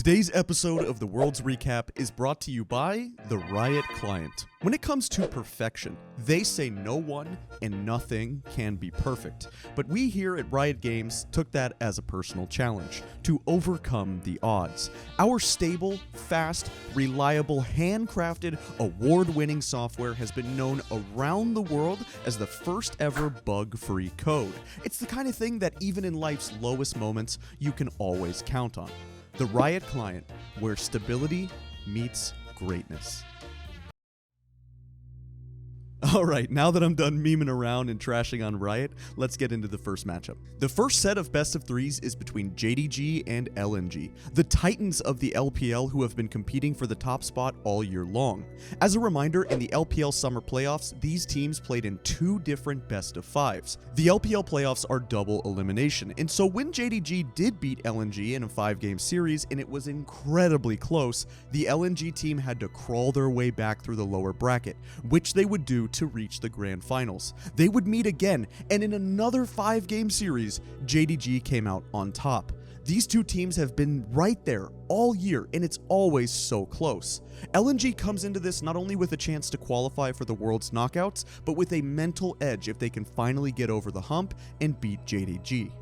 Today's episode of the World's Recap is brought to you by the Riot Client. When it comes to perfection, they say no one and nothing can be perfect. But we here at Riot Games took that as a personal challenge to overcome the odds. Our stable, fast, reliable, handcrafted, award-winning software has been known around the world as the first ever bug-free code. It's the kind of thing that even in life's lowest moments, you can always count on. The Riot Client, where stability meets greatness. Alright, now that I'm done memeing around and trashing on Riot, let's get into the first matchup. The first set of best of threes is between JDG and LNG, the titans of the LPL who have been competing for the top spot all year long. As a reminder, in the LPL Summer Playoffs, these teams played in two different best of fives. The LPL Playoffs are double elimination, and so when JDG did beat LNG in a 5-game series, and it was incredibly close, the LNG team had to crawl their way back through the lower bracket, which they would do to reach the grand finals. They would meet again, and in another 5-game series, JDG came out on top. These two teams have been right there all year, and it's always so close. LNG comes into this not only with a chance to qualify for the World's knockouts, but with a mental edge if they can finally get over the hump and beat JDG.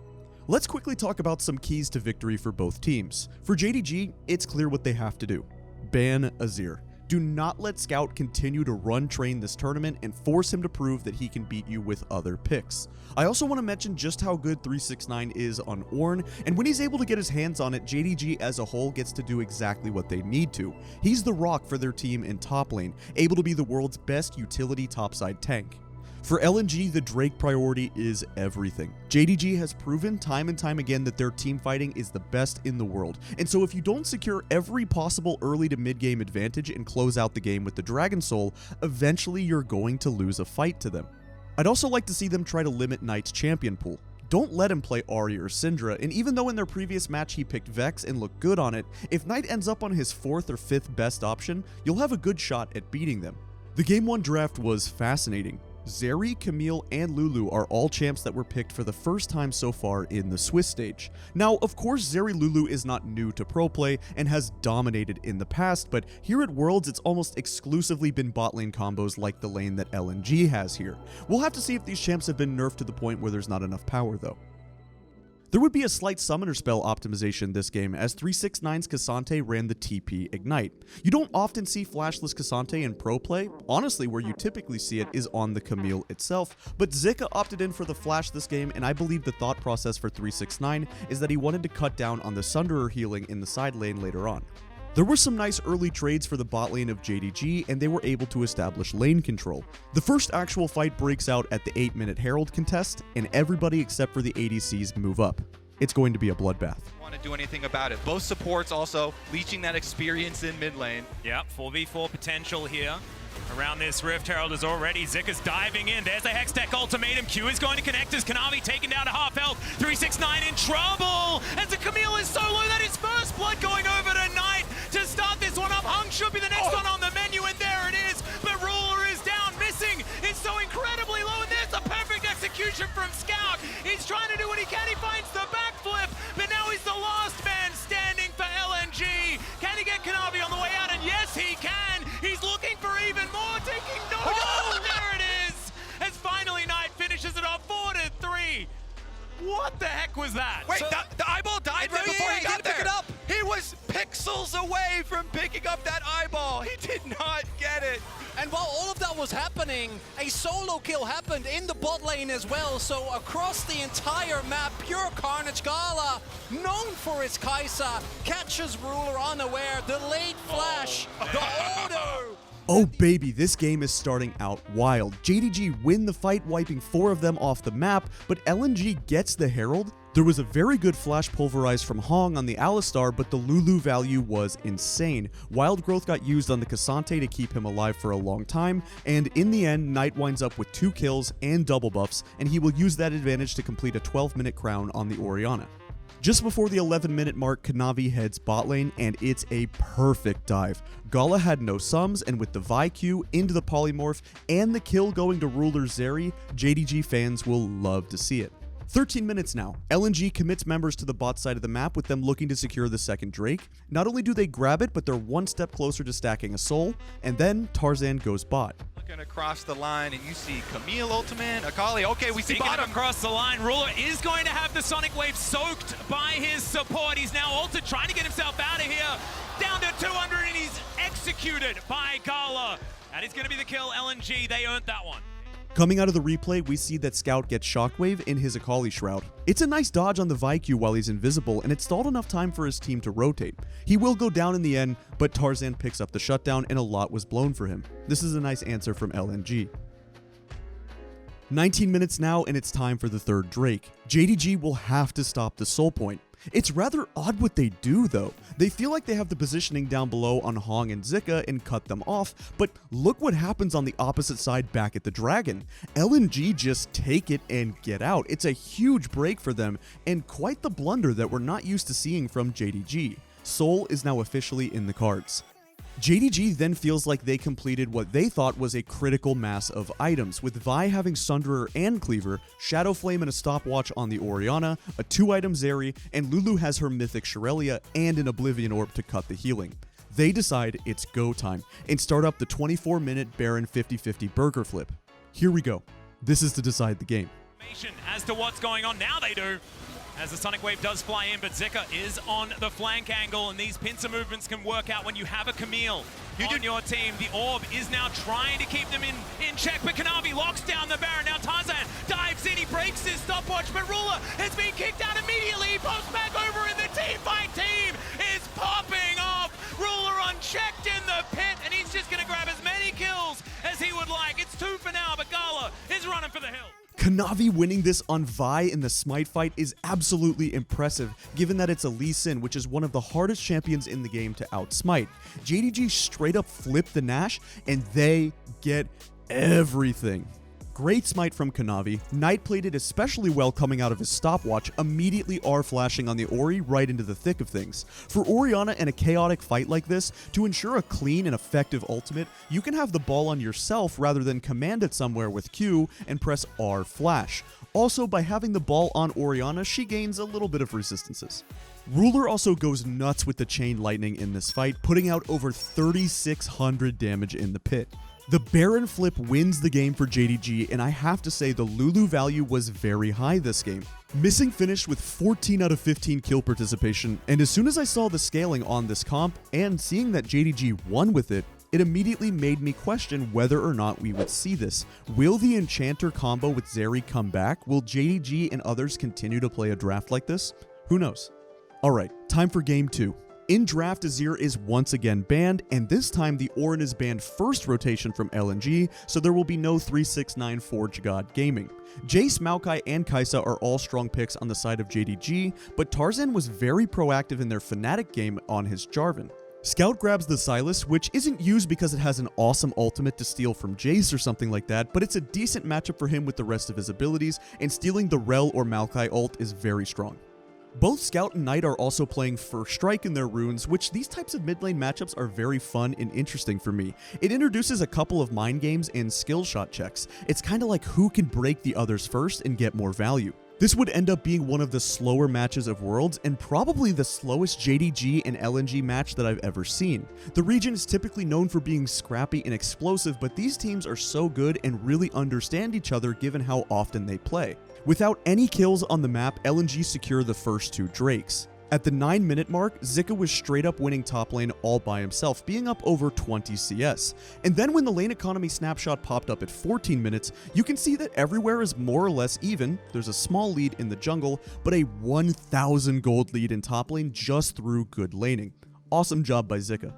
Let's quickly talk about some keys to victory for both teams. For JDG, it's clear what they have to do. Ban Azir. Do not let Scout continue to run train this tournament and force him to prove that he can beat you with other picks. I also want to mention just how good 369 is on Ornn, and when he's able to get his hands on it, JDG as a whole gets to do exactly what they need to. He's the rock for their team in top lane, able to be the world's best utility topside tank. For LNG, the Drake priority is everything. JDG has proven time and time again that their team fighting is the best in the world, and so if you don't secure every possible early to mid-game advantage and close out the game with the Dragon Soul, eventually you're going to lose a fight to them. I'd also like to see them try to limit Knight's champion pool. Don't let him play Ahri or Syndra, and even though in their previous match he picked Vex and looked good on it, if Knight ends up on his 4th or 5th best option, you'll have a good shot at beating them. The Game 1 draft was fascinating. Zeri, Camille, and Lulu are all champs that were picked for the first time so far in the Swiss stage. Now, of course, Zeri Lulu is not new to pro play and has dominated in the past, but here at Worlds, it's almost exclusively been bot lane combos like the lane that LNG has here. We'll have to see if these champs have been nerfed to the point where there's not enough power, though. There would be a slight summoner spell optimization this game, as 369's Cassante ran the TP Ignite. You don't often see flashless Cassante in pro play. Honestly, where you typically see it is on the Camille itself, but Zika opted in for the flash this game, and I believe the thought process for 369 is that he wanted to cut down on the Sunderer healing in the side lane later on. There were some nice early trades for the bot lane of JDG, and they were able to establish lane control. The first actual fight breaks out at the 8-minute Herald contest, and everybody except for the ADCs move up. It's going to be a bloodbath. Want to do anything about it. Both supports also leeching that experience in mid lane. Yep, 4v4 potential here. Around this Rift, Herald is already. Zika's diving in. There's a Hextech ultimatum. Q is going to connect as Kanavi taken down to half health. 369 in trouble. As the Camille is so low that his first blood going over to Knight to start this one up. Hung should be the next one on the menu, and there it is. But Ruler is down, missing. It's so incredibly low, and there's the perfect execution from Scout. He's trying to do what he can. He finds the backflip, but now he's the last man standing for LNG. Can he get Kanavi on the way out? And yes, he can. He's looking for even more, taking no. Oh, there it is. As finally Knight finishes it off 4-3. What the heck was that? Wait, the eyeball died right before he got there. Pick it up. He was pixels away from picking up that eyeball. He did not get it. And while all of that was happening, a solo kill happened in the bot lane as well. So across the entire map, pure carnage. Gala, known for its Kai'Sa, catches Ruler unaware. The late flash, the auto. Oh baby, this game is starting out wild. JDG win the fight, wiping 4 of them off the map, but LNG gets the Herald. There was a very good flash pulverize from Hong on the Alistar, but the Lulu value was insane. Wild Growth got used on the Cassante to keep him alive for a long time, and in the end, Knight winds up with 2 kills and double buffs, and he will use that advantage to complete a 12-minute crown on the Orianna. Just before the 11-minute mark, Kanavi heads bot lane, and it's a perfect dive. Gala had no sums, and with the Vi Q into the polymorph and the kill going to Ruler Zeri, JDG fans will love to see it. 13 minutes now. LNG commits members to the bot side of the map with them looking to secure the second Drake. Not only do they grab it, but they're one step closer to stacking a soul, and then Tarzan goes bot. Looking across the line, and you see Camille ultimate, Akali. Okay, we see Speaking bottom. of across the line, Ruler is going to have the Sonic Wave soaked by his support. He's now ulted, trying to get himself out of here. Down to 200, and he's executed by Gala. That is going to be the kill. LNG, they earned that one. Coming out of the replay, we see that Scout gets Shockwave in his Akali Shroud. It's a nice dodge on the VIQ while he's invisible, and it stalled enough time for his team to rotate. He will go down in the end, but Tarzan picks up the shutdown and a lot was blown for him. This is a nice answer from LNG. 19 minutes now, and it's time for the third Drake. JDG will have to stop the Soul Point. It's rather odd what they do though. They feel like they have the positioning down below on Hong and Zika and cut them off, but look what happens on the opposite side back at the Dragon. LNG just take it and get out. It's a huge break for them and quite the blunder that we're not used to seeing from JDG. Soul is now officially in the cards. JDG then feels like they completed what they thought was a critical mass of items, with Vi having Sunderer and Cleaver, Shadow Flame and a stopwatch on the Orianna, a 2-item Zeri, and Lulu has her mythic Shirelia and an Oblivion Orb to cut the healing. They decide it's go time and start up the 24-minute Baron 50-50 burger flip. Here we go. This is to decide the game. As to what's going on now, they do. As the Sonic Wave does fly in, but Zika is on the flank angle, and these pincer movements can work out when you have a Camille on your team. The Orb is now trying to keep them in check, but Kanavi locks down the Baron. Now Tarzan dives in, he breaks his stopwatch, but Ruler has been kicked out immediately. He pops back over, and the team fight team is popping off. Ruler unchecked in the pit, and he's just going to grab as many kills as he would like. It's 2 for now, but Gala is running for the hill. Kanavi winning this on Vi in the Smite fight is absolutely impressive, given that it's a Lee Sin, which is one of the hardest champions in the game to outsmite. JDG straight up flipped the Nash, and they get everything. Great smite from Kanavi. Knight played it especially well coming out of his stopwatch, immediately R-flashing on the Ori right into the thick of things. For Orianna in a chaotic fight like this, to ensure a clean and effective ultimate, you can have the ball on yourself rather than command it somewhere with Q and press R-flash. Also, by having the ball on Orianna, she gains a little bit of resistances. Ruler also goes nuts with the Chain Lightning in this fight, putting out over 3,600 damage in the pit. The Baron flip wins the game for JDG, and I have to say the Lulu value was very high this game. Missing finished with 14 out of 15 kill participation, and as soon as I saw the scaling on this comp, and seeing that JDG won with it, it immediately made me question whether or not we would see this. Will the Enchanter combo with Zeri come back? Will JDG and others continue to play a draft like this? Who knows? Alright, time for game 2. In draft, Azir is once again banned, and this time the Orin is banned first rotation from LNG, so there will be no 369 Forge God gaming. Jace, Maokai, and Kai'Sa are all strong picks on the side of JDG, but Tarzan was very proactive in their Fnatic game on his Jarvan. Scout grabs the Sylas, which isn't used because it has an awesome ultimate to steal from Jace or something like that, but it's a decent matchup for him with the rest of his abilities, and stealing the Rel or Maokai ult is very strong. Both Scout and Knight are also playing First Strike in their runes, which these types of mid lane matchups are very fun and interesting for me. It introduces a couple of mind games and skill shot checks. It's kind of like who can break the others first and get more value. This would end up being one of the slower matches of Worlds, and probably the slowest JDG and LNG match that I've ever seen. The region is typically known for being scrappy and explosive, but these teams are so good and really understand each other given how often they play. Without any kills on the map, LNG secure the first 2 Drakes. At the 9-minute mark, Zika was straight up winning top lane all by himself, being up over 20 CS. And then when the lane economy snapshot popped up at 14 minutes, you can see that everywhere is more or less even. There's a small lead in the jungle, but a 1,000 gold lead in top lane just through good laning. Awesome job by Zika.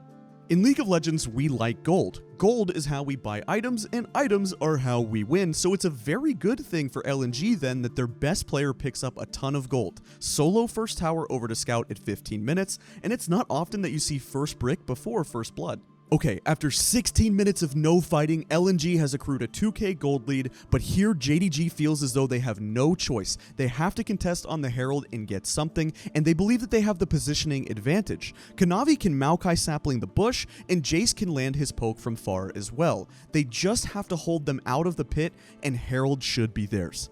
In League of Legends, we like gold. Gold is how we buy items, and items are how we win, so it's a very good thing for LNG then that their best player picks up a ton of gold. Solo first tower over to Scout at 15 minutes, and it's not often that you see first brick before first blood. Okay, after 16 minutes of no fighting, LNG has accrued a 2k gold lead, but here JDG feels as though they have no choice. They have to contest on the Herald and get something, and they believe that they have the positioning advantage. Kanavi can Maokai sapling the bush, and Jace can land his poke from far as well. They just have to hold them out of the pit, and Herald should be theirs.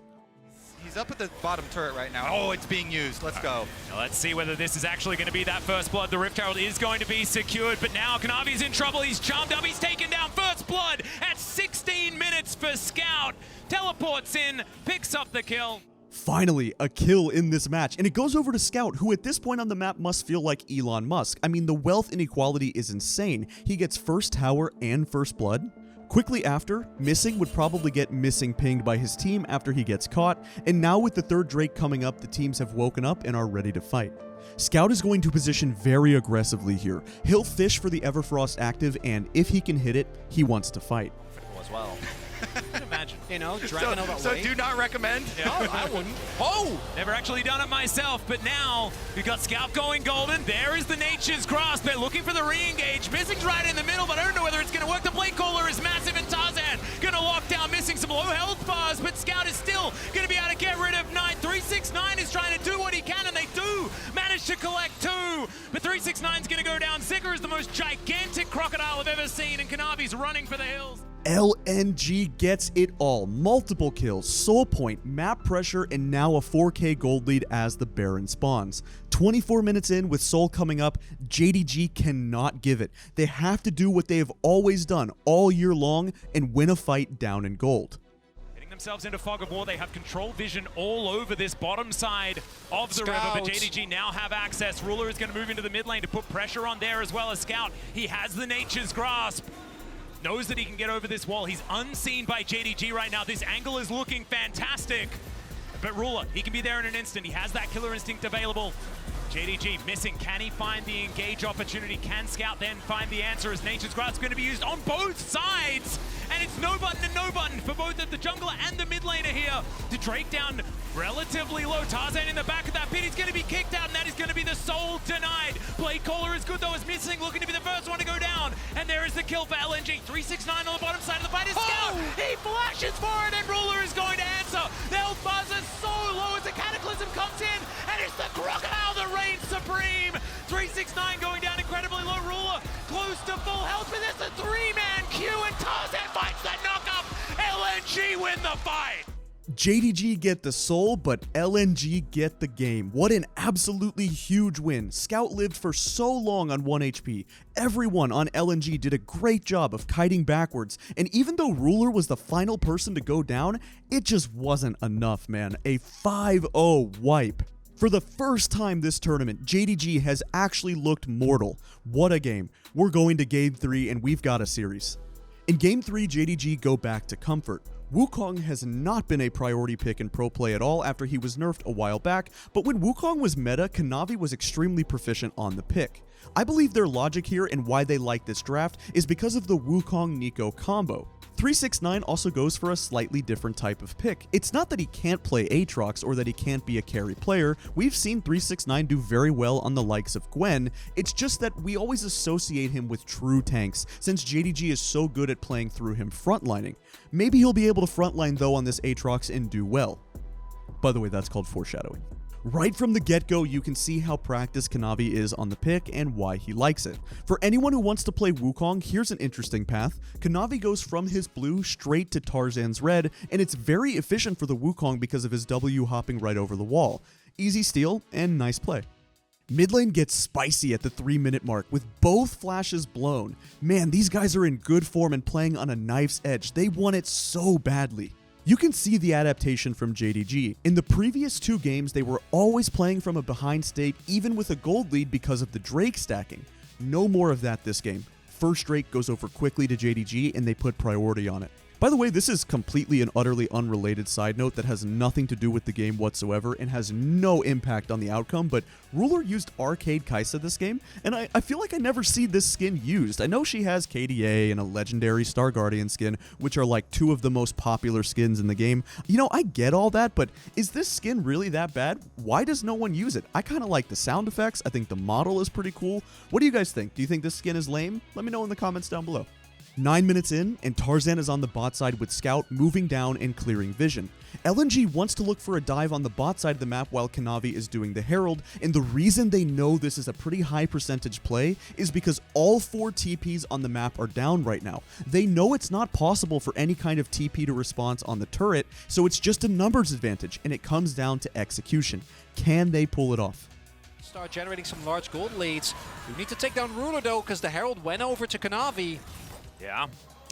He's up at the bottom turret right now. Oh, it's being used. Let's go. Now let's see whether this is actually going to be that first blood. The Rift Herald is going to be secured, but now Kanavi's in trouble. He's jumped up. He's taken down first blood at 16 minutes for Scout. Teleports in, picks up the kill. Finally, a kill in this match, and it goes over to Scout, who at this point on the map must feel like Elon Musk. I mean, the wealth inequality is insane. He gets first tower and first blood. Quickly after, Missing would probably get Missing pinged by his team after he gets caught, and now with the third Drake coming up, the teams have woken up and are ready to fight. Scout is going to position very aggressively here. He'll fish for the Everfrost active, and if he can hit it, he wants to fight. As well. Imagine. You know, dragging all that So way. do not recommend? No, I wouldn't. Oh! Never actually done it myself, but now we've got Scout going golden. There is the Nature's Grasp. They're looking for the re-engage. Missing's right in the middle, but I don't know whether it's going to work. The Blade Caller is massive, and Tarzan going to lock down Missing some low health bars, but Scout is still going to be able to get rid of 9. 369 is trying to do what he can, and they do manage to collect 2. But 369 is going to go down. Zika is the most gigantic crocodile I've ever seen, and Kanavi's running for the hills. LNG gets it all. Multiple kills, soul point, map pressure, and now a 4K gold lead as the Baron spawns. 24 minutes in with soul coming up, JDG cannot give it. They have to do what they have always done all year long and win a fight down in gold. Getting themselves into fog of war, they have control vision all over this bottom side of the river, but JDG now have access. Ruler is going to move into the mid lane to put pressure on there as well as Scout. He has the Nature's Grasp. Knows that he can get over this wall. He's unseen by JDG right now. This angle is looking fantastic. But Ruler, he can be there in an instant. He has that killer instinct available. JDG Missing. Can he find the engage opportunity? Can Scout then find the answer as Nature's Grasp is going to be used on both sides? And it's no button and no button for both of the jungler and the mid laner here to Drake down relatively low. Tarzan in the back of that pit. He's going to be kicked out, and that is going to be the soul denied. Blade Caller is good though, as Missing looking to be the first one to go down. And there is the kill for LNG. 369 on the bottom side of the fight is Scout. He flashes for it, and Ruler is going to answer. The health bars are so low as the Cataclysm comes in, and it's the Crocodile that reigns supreme. 369 going down incredibly low. Ruler close to full health, but there's a 3-man queue, and Tarzan fights the knock-up. LNG win the fight. JDG get the soul, but LNG get the game. What an absolutely huge win. Scout lived for so long on 1 HP. Everyone on LNG did a great job of kiting backwards, and even though Ruler was the final person to go down, it just wasn't enough, man. A 5-0 wipe. For the first time this tournament, JDG has actually looked mortal. What a game. We're going to Game 3, and we've got a series. In Game 3, JDG go back to Comfort. Wukong has not been a priority pick in pro play at all after he was nerfed a while back, but when Wukong was meta, Kanavi was extremely proficient on the pick. I believe their logic here and why they like this draft is because of the Wukong-Nico combo. 369 also goes for a slightly different type of pick. It's not that he can't play Aatrox or that he can't be a carry player. We've seen 369 do very well on the likes of Gwen. It's just that we always associate him with true tanks since JDG is so good at playing through him frontlining. Maybe he'll be able to frontline though on this Aatrox and do well. By the way, that's called foreshadowing. Right from the get-go, you can see how practiced Kanavi is on the pick and why he likes it. For anyone who wants to play Wukong, here's an interesting path. Kanavi goes from his blue straight to Tarzan's red, and it's very efficient for the Wukong because of his W hopping right over the wall. Easy steal and nice play. Mid lane gets spicy at the 3-minute mark with both flashes blown. Man, these guys are in good form and playing on a knife's edge. They want it so badly. You can see the adaptation from JDG. In the previous 2 games, they were always playing from a behind state, even with a gold lead because of the Drake stacking. No more of that this game. First Drake goes over quickly to JDG, and they put priority on it. By the way, this is completely and utterly unrelated side note that has nothing to do with the game whatsoever and has no impact on the outcome, but Ruler used Arcade Kai'Sa this game, and I feel like I never see this skin used. I know she has KDA and a legendary Star Guardian skin, which are like 2 of the most popular skins in the game. You know, I get all that, but is this skin really that bad? Why does no one use it? I kind of like the sound effects. I think the model is pretty cool. What do you guys think? Do you think this skin is lame? Let me know in the comments down below. 9 minutes in, and Tarzan is on the bot side with Scout moving down and clearing vision. LNG wants to look for a dive on the bot side of the map while Chovy is doing the Herald, and the reason they know this is a pretty high percentage play is because all 4 TPs on the map are down right now. They know it's not possible for any kind of TP to response on the turret, so it's just a numbers advantage, and it comes down to execution. Can they pull it off? Start generating some large gold leads. We need to take down Ruler though, because the Herald went over to Chovy. Yeah,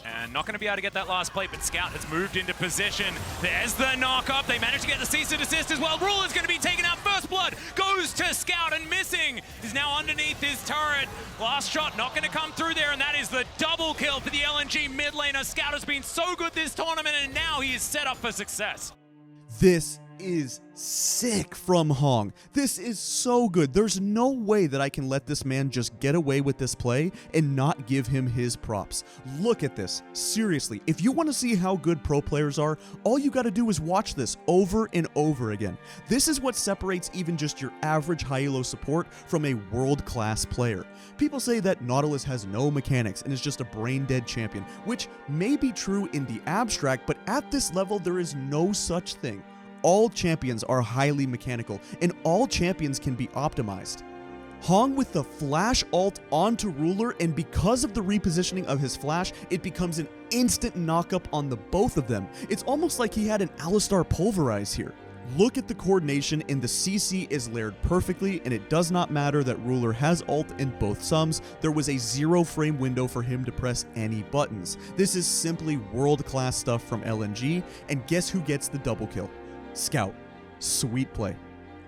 and not going to be able to get that last plate, but Scout has moved into position. There's the knock-up. They managed to get the cease and desist as well. Ruler's going to be taken out. First blood goes to Scout, and missing is now underneath his turret. Last shot not going to come through there, and that is the double kill for the LNG mid laner. Scout has been so good this tournament, and now he is set up for success. This is sick from Hong. This is so good. There's no way that I can let this man just get away with this play and not give him his props. Look at this. Seriously, if you want to see how good pro players are, all you got to do is watch this over and over again. This is what separates even just your average high elo support from a world-class player. People say that Nautilus has no mechanics and is just a brain-dead champion, which may be true in the abstract, but at this level there is no such thing. All champions are highly mechanical, and all champions can be optimized. Hong with the flash ult onto Ruler, and because of the repositioning of his flash, it becomes an instant knockup on the both of them. It's almost like he had an Alistar pulverize here. Look at the coordination, and the CC is layered perfectly, and it does not matter that Ruler has ult in both sums. There was a 0 frame window for him to press any buttons. This is simply world-class stuff from LNG, and guess who gets the double kill? Scout. Sweet play.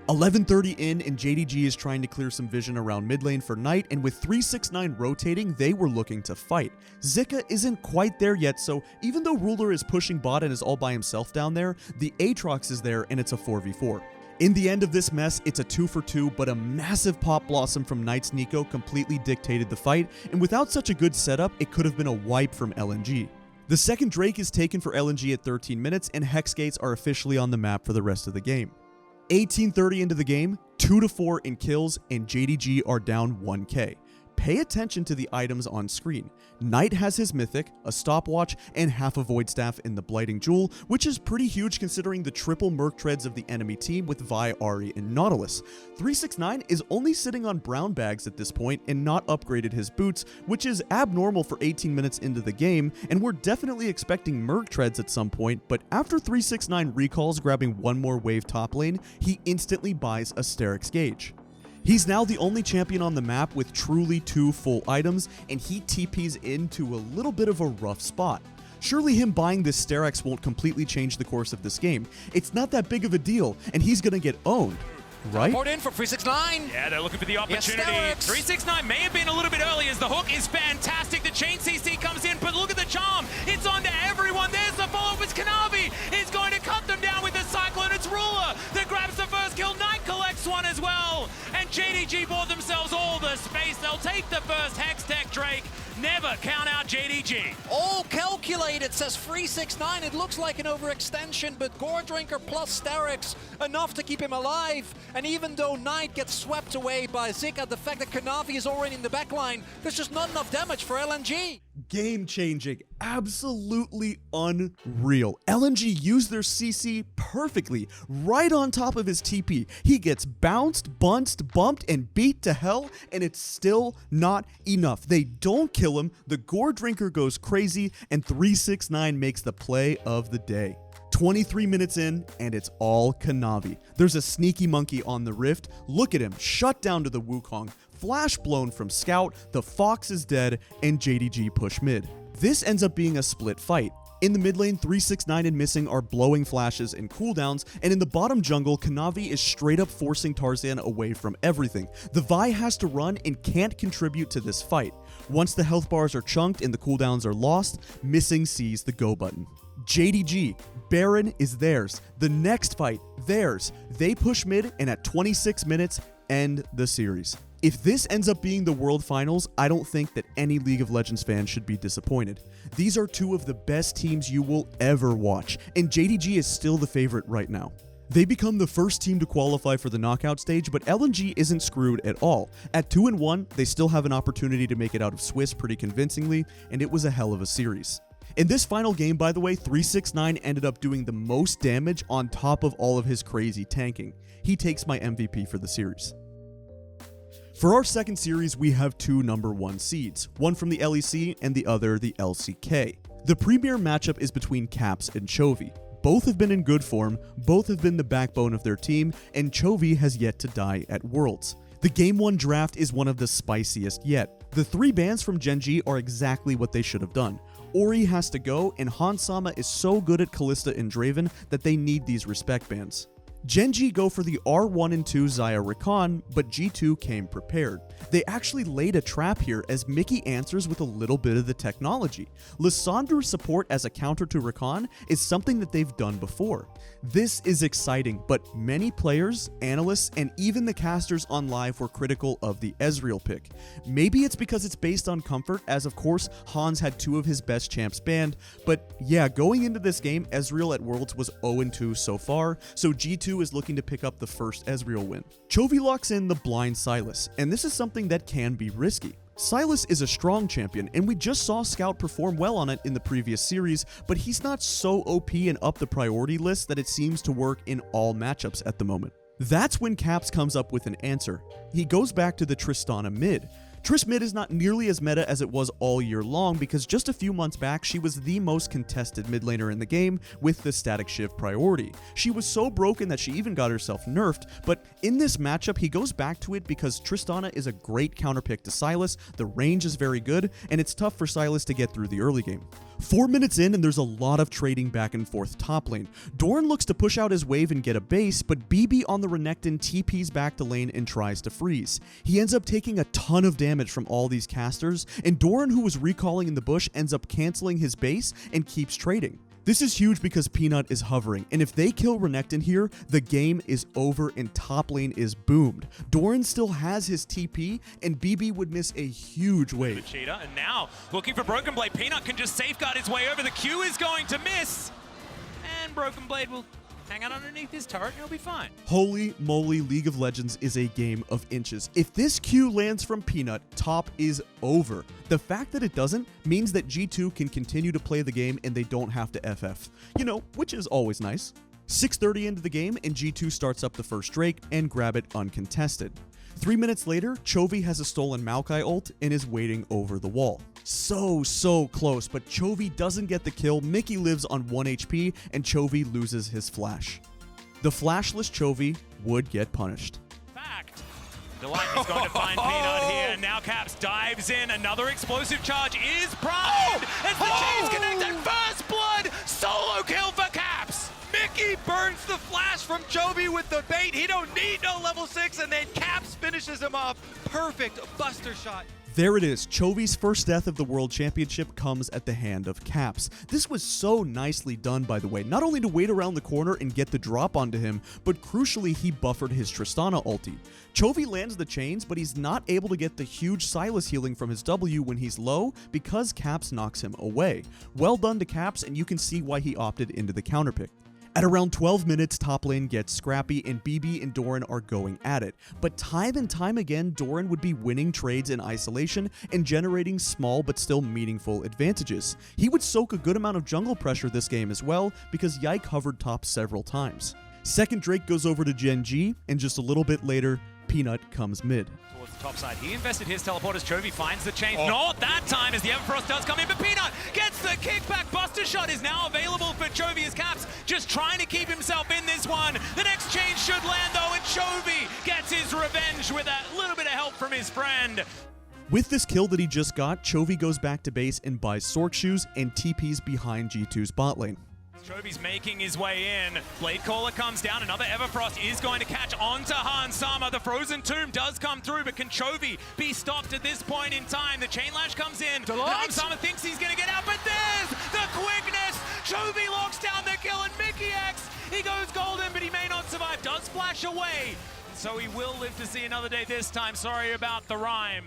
11:30 in, and JDG is trying to clear some vision around mid lane for Knight, and with 369 rotating, they were looking to fight. Zika isn't quite there yet, so even though Ruler is pushing bot and is all by himself down there, the Aatrox is there, and it's a 4v4. In the end of this mess, it's a 2-for-2, but a massive pop blossom from Knight's Nico completely dictated the fight, and without such a good setup, it could have been a wipe from LNG. The second Drake is taken for LNG at 13 minutes, and Hex Gates are officially on the map for the rest of the game. 18:30 into the game, 2-4 in kills, and JDG are down 1k. Pay attention to the items on screen. Knight has his Mythic, a stopwatch, and half a Void Staff in the Blighting Jewel, which is pretty huge considering the triple Merc Treads of the enemy team with Vi, Ahri, and Nautilus. 369 is only sitting on brown bags at this point and not upgraded his boots, which is abnormal for 18 minutes into the game, and we're definitely expecting Merc Treads at some point, but after 369 recalls grabbing one more wave top lane, he instantly buys a Sterix Gauge. He's now the only champion on the map with truly 2 full items, and he TPs into a little bit of a rough spot. Surely him buying this Sterix won't completely change the course of this game. It's not that big of a deal, and he's gonna get owned, right? Poured in for 369. Yeah, they're looking for the opportunity. Yes, 369 may have been a little bit early as the hook is fantastic. The chain CC comes in, but look at the charm. It's on to everyone. There's the follow-up as Chovy is going to cut them down with the Cyclone. It's Ruler that grabs the first kill. Knight collects one as well. And JDG bought themselves all the space. They'll take the first Hex Tech Drake. Never count out JDG. All calculated, says 369. It looks like an overextension, but Gore Drinker plus Sterix, enough to keep him alive. And even though Knight gets swept away by Zika, the fact that Chovy is already in the backline, there's just not enough damage for LNG. Game changing, absolutely unreal. LNG used their CC perfectly, right on top of his TP. He gets bounced, bumped, and beat to hell, and it's still not enough. They don't kill him, the Gore Drinker goes crazy, and 369 makes the play of the day. 23 minutes in, and it's all Chovy. There's a sneaky monkey on the Rift. Look at him, shut down to the Wukong. Flash blown from Scout, the Fox is dead, and JDG push mid. This ends up being a split fight. In the mid lane, 369 and Missing are blowing flashes and cooldowns, and in the bottom jungle, Chovy is straight up forcing Tarzan away from everything. The Vi has to run and can't contribute to this fight. Once the health bars are chunked and the cooldowns are lost, Missing sees the go button. JDG, Baron is theirs. The next fight, theirs. They push mid, and at 26 minutes, end the series. If this ends up being the World Finals, I don't think that any League of Legends fan should be disappointed. These are 2 of the best teams you will ever watch, and JDG is still the favorite right now. They become the first team to qualify for the knockout stage, but LNG isn't screwed at all. At 2-1, they still have an opportunity to make it out of Swiss pretty convincingly, and it was a hell of a series. In this final game, by the way, 369 ended up doing the most damage on top of all of his crazy tanking. He takes my MVP for the series. For our second series, we have two #1 seeds, one from the LEC and the other the LCK. The premier matchup is between Caps and Chovy. Both have been in good form, both have been the backbone of their team, and Chovy has yet to die at Worlds. The Game 1 draft is one of the spiciest yet. The 3 bans from Gen G are exactly what they should have done. Ori has to go, and Hansama is so good at Kalista and Draven that they need these respect bans. Gen G go for the R1 and 2 Xayah Rakan, but G2 came prepared. They actually laid a trap here as Mickey answers with a little bit of the technology. Lissandra's support as a counter to Rakan is something that they've done before. This is exciting, but many players, analysts, and even the casters on live were critical of the Ezreal pick. Maybe it's because it's based on comfort, as of course Hans had 2 of his best champs banned, but yeah, going into this game, Ezreal at Worlds was 0-2 so far, so G2 is looking to pick up the first Ezreal win. Chovy locks in the blind Sylas, and this is something that can be risky. Sylas is a strong champion, and we just saw Scout perform well on it in the previous series, but he's not so OP and up the priority list that it seems to work in all matchups at the moment. That's when Caps comes up with an answer. He goes back to the Tristana mid. Triss mid is not nearly as meta as it was all year long because just a few months back she was the most contested mid laner in the game with the static shiv priority. She was so broken that she even got herself nerfed, but in this matchup he goes back to it because Tristana is a great counterpick to Sylas, the range is very good, and it's tough for Sylas to get through the early game. 4 minutes in and there's a lot of trading back and forth top lane. Doran looks to push out his wave and get a base, but BB on the Renekton TPs back to lane and tries to freeze. He ends up taking a ton of damage from all these casters, and Doran, who was recalling in the bush, ends up canceling his base and keeps trading. This is huge because Peanut is hovering, and if they kill Renekton here, the game is over and top lane is boomed. Doran still has his TP, and BB would miss a huge wave. Cheetah, and now looking for Broken Blade. Peanut can just safeguard his way over. The Q is going to miss, and Broken Blade will hang out underneath his turret and he'll be fine. Holy moly, League of Legends is a game of inches. If this Q lands from Peanut, top is over. The fact that it doesn't means that G2 can continue to play the game and they don't have to FF. You know, which is always nice. 6:30 into the game and G2 starts up the first Drake and grab it uncontested. 3 minutes later, Chovy has a stolen Maokai ult and is waiting over the wall. So close, but Chovy doesn't get the kill. Mickey lives on 1 HP and Chovy loses his flash. The flashless Chovy would get punished. Fact. Delight is going to find Peanut here, and now Caps dives in. Another explosive charge is primed as the chains connected. First blood, solo kill for Caps. Mickey burns the flash from Chovy with the bait. He don't need no level 6, and then Caps finishes him off. Perfect buster shot. There it is. Chovy's first death of the World Championship comes at the hand of Caps. This was so nicely done, by the way. Not only to wait around the corner and get the drop onto him, but crucially, he buffered his Tristana ulti. Chovy lands the chains, but he's not able to get the huge Sylas healing from his W when he's low because Caps knocks him away. Well done to Caps, and you can see why he opted into the counterpick. At around 12 minutes, top lane gets scrappy and BB and Doran are going at it. But time and time again, Doran would be winning trades in isolation and generating small but still meaningful advantages. He would soak a good amount of jungle pressure this game as well because Yike hovered top several times. Second Drake goes over to Gen G, and just a little bit later, Peanut comes mid. Towards the top side, he invested his teleport as Chovy finds the chain. Not that time as the Everfrost does come in, but Peanut gets the kickback. Buster shot is now available for Chovy as Caps just trying to keep himself in this one. The next chain should land though, and Chovy gets his revenge with a little bit of help from his friend. With this kill that he just got, Chovy goes back to base and buys Sork Shoes and TPs behind G2's bot lane. Chovy's making his way in. Blade Caller comes down. Another Everfrost is going to catch onto Hansama. The Frozen Tomb does come through, but can Chovy be stopped at this point in time? The Chain Lash comes in. Hansama thinks he's going to get out, but there's the quickness. Chovy locks down the kill, and Mickey X, he goes golden, but he may not survive. Does flash away, so he will live to see another day this time. Sorry about the rhyme.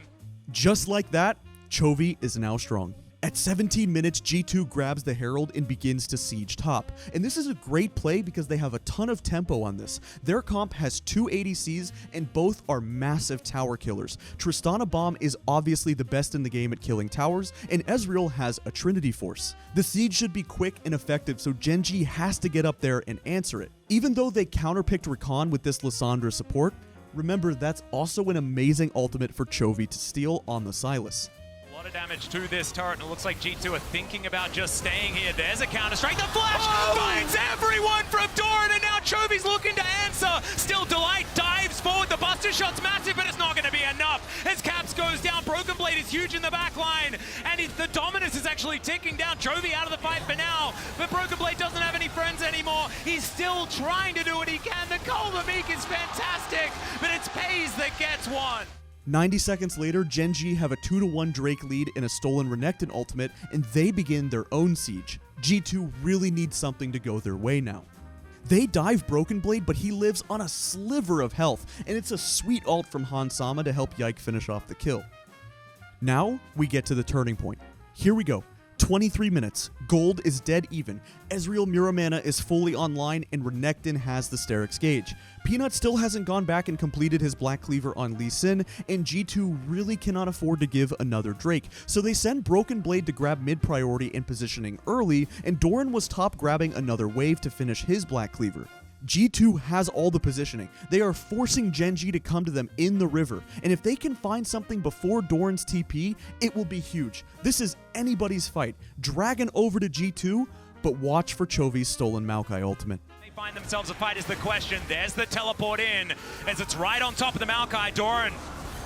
Just like that, Chovy is now strong. At 17 minutes, G2 grabs the Herald and begins to siege top. And this is a great play because they have a ton of tempo on this. Their comp has 2 ADCs and both are massive tower killers. Tristana Bomb is obviously the best in the game at killing towers, and Ezreal has a Trinity Force. The siege should be quick and effective, so Gen G has to get up there and answer it. Even though they counterpicked Rakan with this Lissandra support, remember that's also an amazing ultimate for Chovy to steal on the Sylas. A lot of damage to this turret, and it looks like G2 are thinking about just staying here. There's a counter-strike. The flash finds everyone from Doran, and now Chovy's looking to answer. Still, Delight dives forward. The Buster Shot's massive, but it's not going to be enough. As Caps goes down, Broken Blade is huge in the back line, and the Dominus is actually ticking down. Chovy out of the fight for now, but Broken Blade doesn't have any friends anymore. He's still trying to do what he can. The Golden Meek is fantastic, but it's Pays that gets one. 90 seconds later, Gen G have a 2-1 Drake lead in a stolen Renekton ultimate, and they begin their own siege. G2 really needs something to go their way now. They dive Broken Blade, but he lives on a sliver of health, and it's a sweet ult from Hans Sama to help Yike finish off the kill. Now, we get to the turning point. Here we go. 23 minutes, gold is dead even, Ezreal Muramana is fully online, and Renekton has the Sterix gauge. Peanut still hasn't gone back and completed his Black Cleaver on Lee Sin, and G2 really cannot afford to give another Drake, so they send Broken Blade to grab mid priority and positioning early, and Doran was top grabbing another wave to finish his Black Cleaver. G2 has all the positioning. They are forcing Gen G to come to them in the river, and if they can find something before Doran's TP, it will be huge. This is anybody's fight. Dragon over to G2, but watch for Chovy's stolen Maokai ultimate. They find themselves a fight is the question. There's the teleport in, as it's right on top of the Maokai. Doran,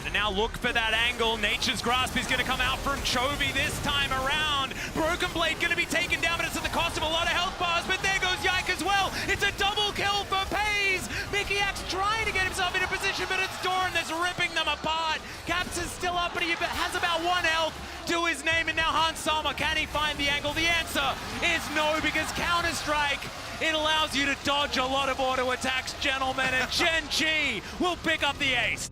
and now look for that angle. Nature's Grasp is going to come out from Chovy this time around. Broken Blade going to be taken down, but it's at the cost of a lot of health bars, but there goes Yike as well. It's a double kill for Pays. Mickey X trying to get himself into position, but it's Doran that's ripping them apart. Caps is still up, but he has about 1 health to his name, and now Hans Sama, can he find the angle? The answer is no, because Counter-Strike, it allows you to dodge a lot of auto attacks, gentlemen, and Gen G will pick up the ace.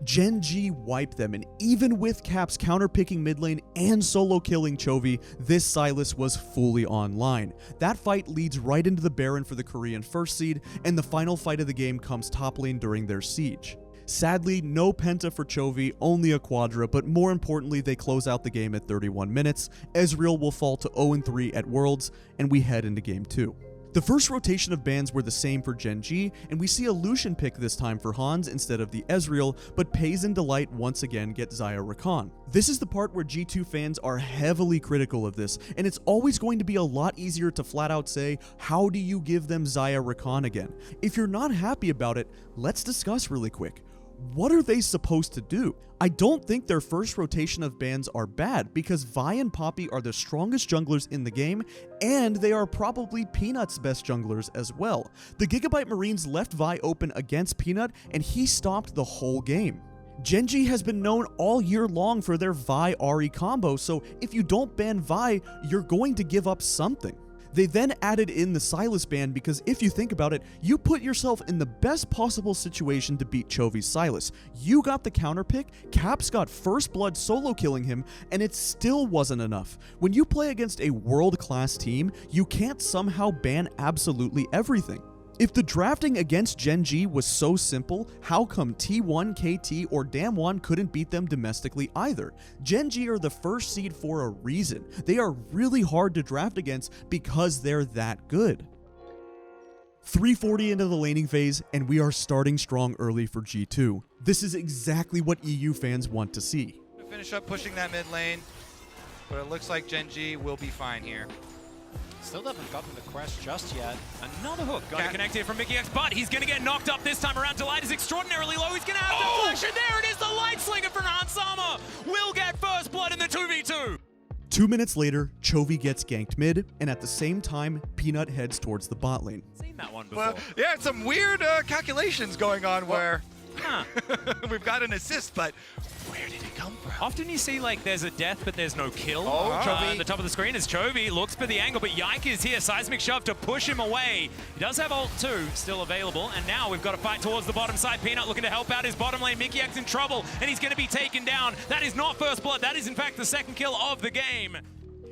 Gen G wiped them, and even with Caps counterpicking mid lane and solo killing Chovy, this Sylas was fully online. That fight leads right into the Baron for the Korean first seed, and the final fight of the game comes top lane during their siege. Sadly, no Penta for Chovy, only a Quadra, but more importantly, they close out the game at 31 minutes. Ezreal will fall to 0-3 at Worlds, and we head into Game 2. The first rotation of bans were the same for Gen G, and we see a Lucian pick this time for Hans instead of the Ezreal, but Pays and Delight once again get Xayah Rakan. This is the part where G2 fans are heavily critical of this, and it's always going to be a lot easier to flat out say, how do you give them Xayah Rakan again? If you're not happy about it, let's discuss really quick. What are they supposed to do? I don't think their first rotation of bans are bad, because Vi and Poppy are the strongest junglers in the game, and they are probably Peanut's best junglers as well. The Gigabyte Marines left Vi open against Peanut, and he stopped the whole game. Gen G has been known all year long for their Vi-Ahri combo, so if you don't ban Vi, you're going to give up something. They then added in the Sylas ban because if you think about it, you put yourself in the best possible situation to beat Chovy's Sylas. You got the counter pick, Caps got first blood solo killing him, and it still wasn't enough. When you play against a world-class team, you can't somehow ban absolutely everything. If the drafting against Gen G was so simple, how come T1, KT, or Damwon couldn't beat them domestically either? Gen G are the first seed for a reason. They are really hard to draft against because they're that good. 340 into the laning phase, and we are starting strong early for G2. This is exactly what EU fans want to see. Finish up pushing that mid lane, but it looks like Gen G will be fine here. Still haven't gotten the quest just yet. Another hook got to connect here from Mickey X, but he's going to get knocked up this time around. Delight is extraordinarily low. He's going to have to flash, and there it is. The light slinger from Hans Sama will get first blood in the 2v2. 2 minutes later, Chovy gets ganked mid, and at the same time, Peanut heads towards the bot lane. Seen that one before. Well, yeah, some weird calculations going on where we've got an assist, but where did it come from? Often you see like there's a death, but there's no kill. Chovy. At the top of the screen is Chovy, looks for the angle, but Yike is here. Seismic shove to push him away. He does have ult 2 still available, and now we've got to fight towards the bottom side. Peanut looking to help out his bottom lane. Mickey X in trouble, and he's going to be taken down. That is not first blood. That is in fact the second kill of the game.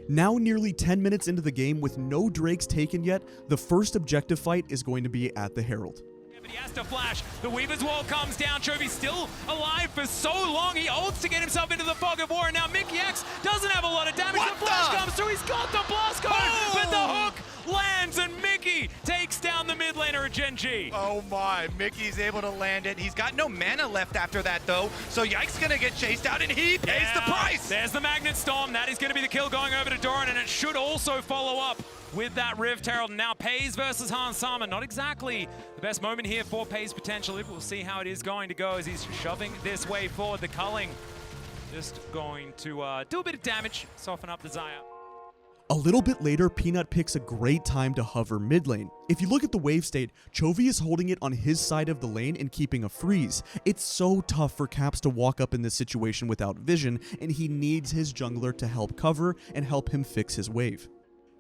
Now nearly 10 minutes into the game with no Drakes taken yet, the first objective fight is going to be at the Herald. But he has to flash. The Weaver's Wall comes down. Chovy still alive for so long. He ults to get himself into the fog of war. And now Mickey X doesn't have a lot of damage. The flash comes through. He's got the blast code, but the hook lands and Mickey takes down the mid laner of Gen G. Oh my, Mickey's able to land it. He's got no mana left after that though, so Yike's gonna get chased out and he pays the price. There's the Magnet Storm. That is gonna be the kill going over to Doran, and it should also follow up with that Rift Herald. And now Pays versus Hans Sama. Not exactly the best moment here for Pays potentially. We'll see how it is going to go as he's shoving this way forward. The culling just going to do a bit of damage, soften up the Xayah. A little bit later, Peanut picks a great time to hover mid lane. If you look at the wave state, Chovy is holding it on his side of the lane and keeping a freeze. It's so tough for Caps to walk up in this situation without vision, and he needs his jungler to help cover and help him fix his wave.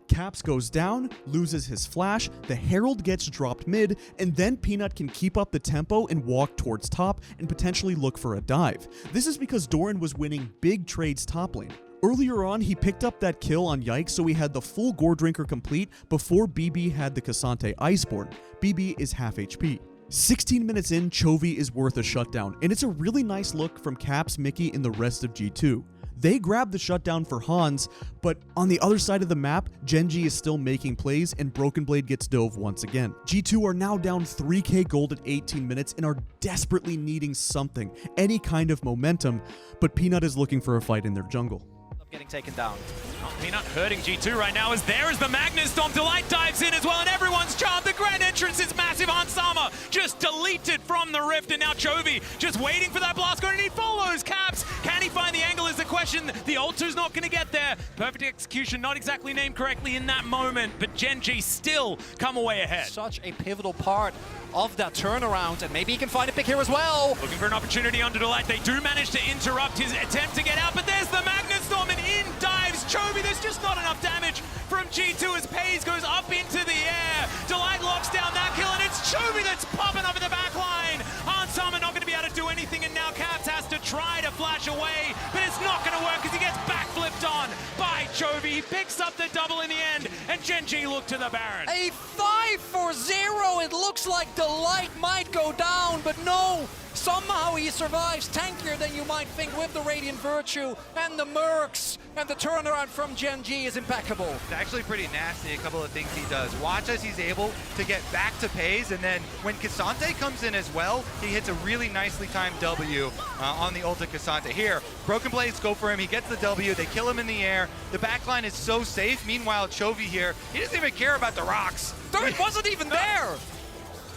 Caps goes down, loses his flash, the Herald gets dropped mid, and then Peanut can keep up the tempo and walk towards top and potentially look for a dive. This is because Doran was winning big trades top lane. Earlier on, he picked up that kill on Yike, so he had the full Gore Drinker complete before BB had the Cassante Iceborne. BB is half HP. 16 minutes in, Chovy is worth a shutdown, and it's a really nice look from Caps, Mickey, and the rest of G2. They grab the shutdown for Hans, but on the other side of the map, Gen G is still making plays and Broken Blade gets dove once again. G2 are now down 3k gold at 18 minutes and are desperately needing something, any kind of momentum, but Peanut is looking for a fight in their jungle. Getting taken down. Oh, Peanut hurting G2 right now as there is the Magnet Storm. Delight dives in as well, and everyone's charmed. The grand entrance is massive. Hans Sama just deleted from the rift, and now Chovy just waiting for that blast code, and he follows Caps. Can he find the angle is the question. The ulti's not going to get there. Perfect execution, not exactly named correctly in that moment, but Gen G still come away ahead. Such a pivotal part of that turnaround, and maybe he can find a pick here as well. Looking for an opportunity under Delight. They do manage to interrupt his attempt to get out, but there's the Magnet Storm, and in dives Chovy. There's just not enough damage from G2 as Pays goes up into the air. Delight locks down that kill, and it's Chovy that's popping up in the back line. Hans Sama not going to be able to do anything, and now Caps has to try to flash away, but it's not going to work because he gets backflipped on by Chovy. He picks up the double in the end, and Gen G look to the Baron. A 5-4-0. It looks like Delight might go down, but no. Somehow he survives, tankier than you might think with the Radiant Virtue and the Mercs, and the turnaround from Gen G is impeccable. It's actually pretty nasty, a couple of things he does. Watch as he's able to get back to Pays, and then when Cassante comes in as well, he hits a really nicely timed W on the ult of Cassante. Here, Broken Blades go for him, he gets the W, they kill him in the air. The backline is so safe. Meanwhile, Chovy here, he doesn't even care about the rocks. Third wasn't even there!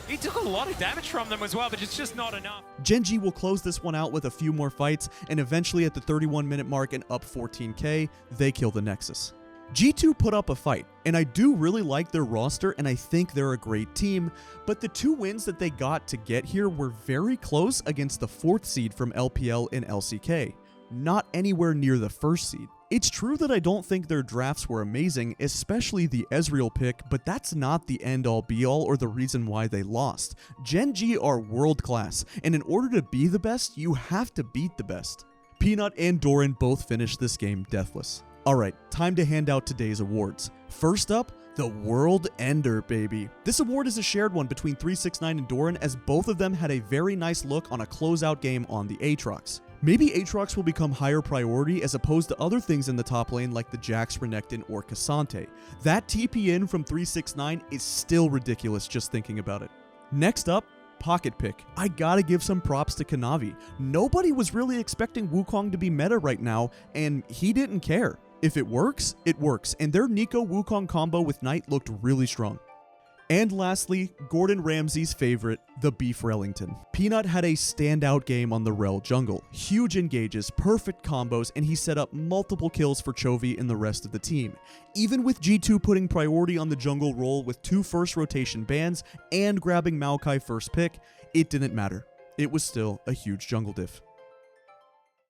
He took a lot of damage from them as well, but it's just not enough. Gen G will close this one out with a few more fights, and eventually at the 31-minute mark and up 14k, they kill the Nexus. G2 put up a fight, and I do really like their roster, and I think they're a great team, but the 2 wins that they got to get here were very close against the 4th seed from LPL and LCK, not anywhere near the 1st seed. It's true that I don't think their drafts were amazing, especially the Ezreal pick, but that's not the end-all be-all or the reason why they lost. Gen G are world-class, and in order to be the best, you have to beat the best. Peanut and Doran both finished this game deathless. Alright, time to hand out today's awards. First up, the World Ender, baby. This award is a shared one between 369 and Doran, as both of them had a very nice look on a closeout game on the Aatrox. Maybe Aatrox will become higher priority as opposed to other things in the top lane like the Jax, Renekton, or Cassante. That TP in from 369 is still ridiculous just thinking about it. Next up, Pocket Pick. I gotta give some props to Kanavi. Nobody was really expecting Wukong to be meta right now, and he didn't care. If it works, and their Nico-Wukong combo with Knight looked really strong. And lastly, Gordon Ramsay's favorite, the Beef Rellington. Peanut had a standout game on the Rel jungle. Huge engages, perfect combos, and he set up multiple kills for Chovy and the rest of the team. Even with G2 putting priority on the jungle role with 2 first rotation bans and grabbing Maokai first pick, it didn't matter. It was still a huge jungle diff.